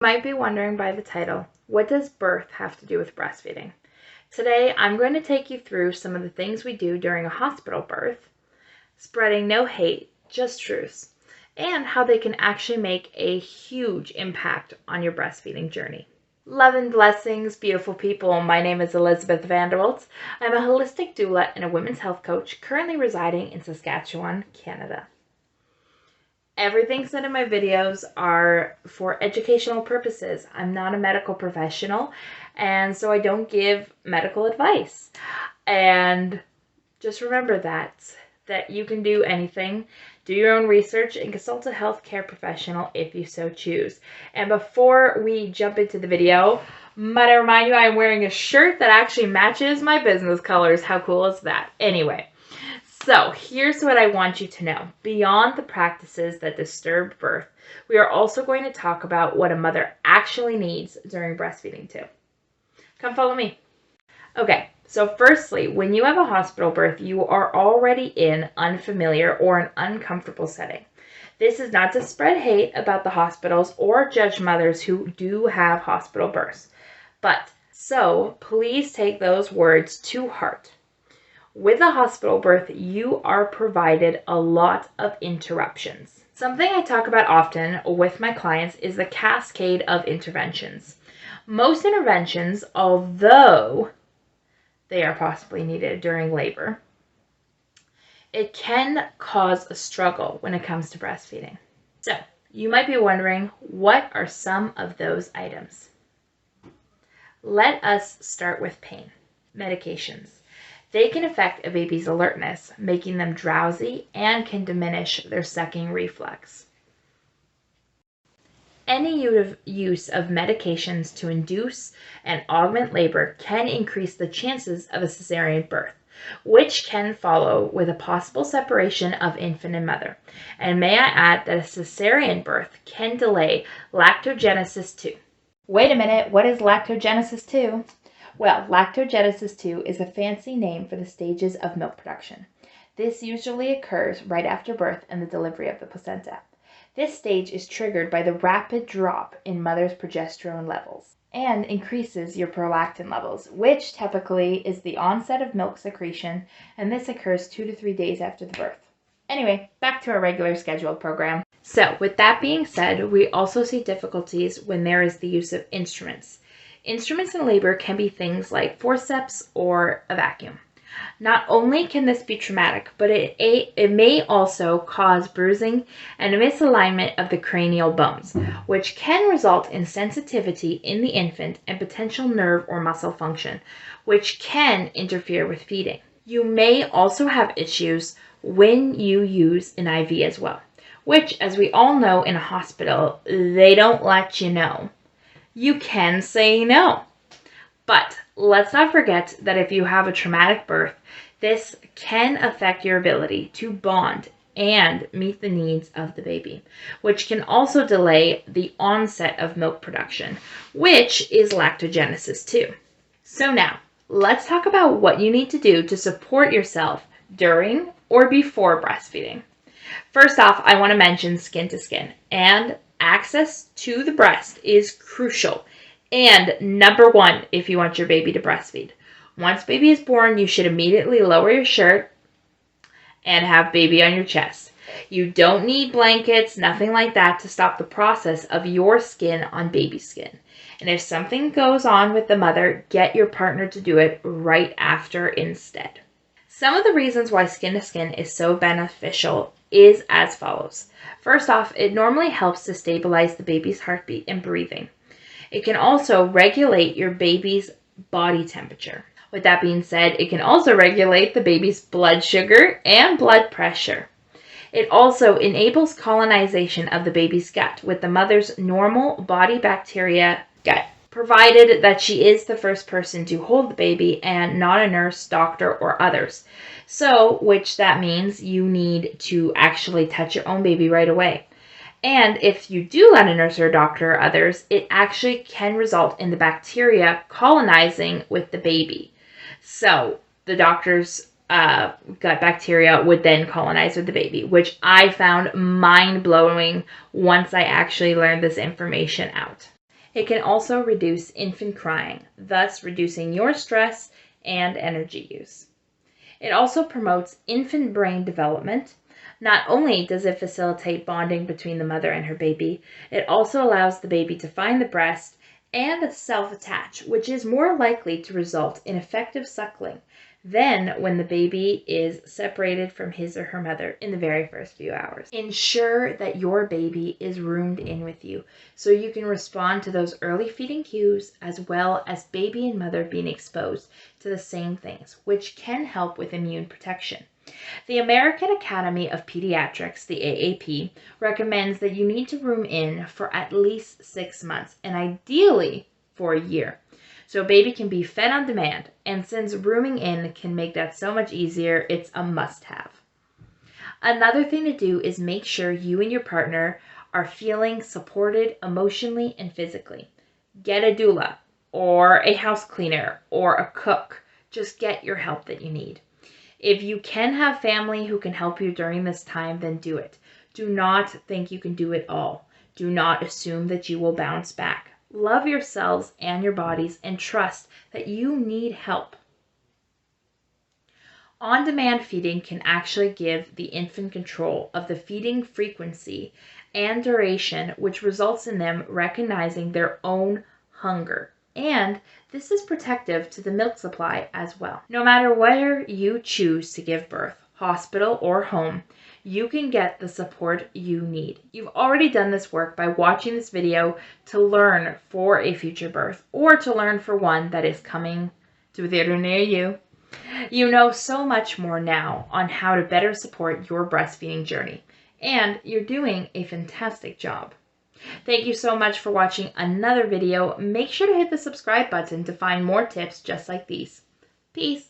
You might be wondering by the title, what does birth have to do with breastfeeding? Today, I'm going to take you through some of the things we do during a hospital birth, spreading no hate, just truths, and how they can actually make a huge impact on your breastfeeding journey. Love and blessings, beautiful people. My name is Elizabeth Vanderwalt. I'm a holistic doula and a women's health coach currently residing in Saskatchewan, Canada. Everything said in my videos are for educational purposes. I'm not a medical professional, and so I don't give medical advice. And just remember that you can do anything. Do your own research and consult a healthcare professional if you so choose. And before we jump into the video, might I remind you I'm wearing a shirt that actually matches my business colors. How cool is that? Anyway. So here's what I want you to know. Beyond the practices that disturb birth, we are also going to talk about what a mother actually needs during breastfeeding too. Come follow me. Okay, so firstly, when you have a hospital birth, you are already in unfamiliar or an uncomfortable setting. This is not to spread hate about the hospitals or judge mothers who do have hospital births. So please take those words to heart. With a hospital birth, you are provided a lot of interruptions. Something I talk about often with my clients is the cascade of interventions. Most interventions, although they are possibly needed during labor, it can cause a struggle when it comes to breastfeeding. So, you might be wondering, what are some of those items? Let us start with pain. Medications. They can affect a baby's alertness, making them drowsy, and can diminish their sucking reflex. Any use of medications to induce and augment labor can increase the chances of a cesarean birth, which can follow with a possible separation of infant and mother. And may I add that a cesarean birth can delay lactogenesis too. Wait a minute, what is lactogenesis 2? Well, lactogenesis 2 is a fancy name for the stages of milk production. This usually occurs right after birth and the delivery of the placenta. This stage is triggered by the rapid drop in mother's progesterone levels and increases your prolactin levels, which typically is the onset of milk secretion, and this occurs 2 to 3 days after the birth. Anyway, back to our regular scheduled program. So, with that being said, we also see difficulties when there is the use of instruments. Instruments in labor can be things like forceps or a vacuum. Not only can this be traumatic, but it may also cause bruising and a misalignment of the cranial bones, which can result in sensitivity in the infant and potential nerve or muscle function, which can interfere with feeding. You may also have issues when you use an IV as well, which, as we all know in a hospital, they don't let you know. You can say no. But let's not forget that if you have a traumatic birth, this can affect your ability to bond and meet the needs of the baby, which can also delay the onset of milk production, which is lactogenesis 2. So now, let's talk about what you need to do to support yourself during or before breastfeeding. First off, I want to mention skin to skin, and access to the breast is crucial and number one if you want your baby to breastfeed. Once baby is born, you should immediately lower your shirt and have baby on your chest. You don't need blankets, nothing like that, to stop the process of your skin on baby skin. And if something goes on with the mother, get your partner to do it right after instead. Some of the reasons why skin to skin is so beneficial is as follows. First off, it normally helps to stabilize the baby's heartbeat and breathing. It can also regulate your baby's body temperature. With that being said, it can also regulate the baby's blood sugar and blood pressure. It also enables colonization of the baby's gut with the mother's normal body bacteria gut, provided that she is the first person to hold the baby and not a nurse, doctor, or others. So, which that means you need to actually touch your own baby right away. And if you do let a nurse or a doctor or others, it actually can result in the bacteria colonizing with the baby. So the doctor's gut bacteria would then colonize with the baby, which I found mind-blowing once I actually learned this information out. It can also reduce infant crying, thus reducing your stress and energy use. It also promotes infant brain development. Not only does it facilitate bonding between the mother and her baby, it also allows the baby to find the breast and self-attach, which is more likely to result in effective suckling than when the baby is separated from his or her mother in the very first few hours. Ensure that your baby is roomed in with you so you can respond to those early feeding cues, as well as baby and mother being exposed to the same things, which can help with immune protection. The American Academy of Pediatrics, the AAP, recommends that you need to room in for at least 6 months and ideally for a year, so baby can be fed on demand. And since rooming in can make that so much easier, it's a must-have. Another thing to do is make sure you and your partner are feeling supported emotionally and physically. Get a doula or a house cleaner or a cook. Just get your help that you need. If you can have family who can help you during this time, then do it. Do not think you can do it all. Do not assume that you will bounce back. Love yourselves and your bodies and trust that you need help. On-demand feeding can actually give the infant control of the feeding frequency and duration, which results in them recognizing their own hunger. And this is protective to the milk supply as well. No matter where you choose to give birth, hospital or home, you can get the support you need. You've already done this work by watching this video to learn for a future birth or to learn for one that is coming to a theater near you. You know so much more now on how to better support your breastfeeding journey, and you're doing a fantastic job. Thank you so much for watching another video. Make sure to hit the subscribe button to find more tips just like these. Peace.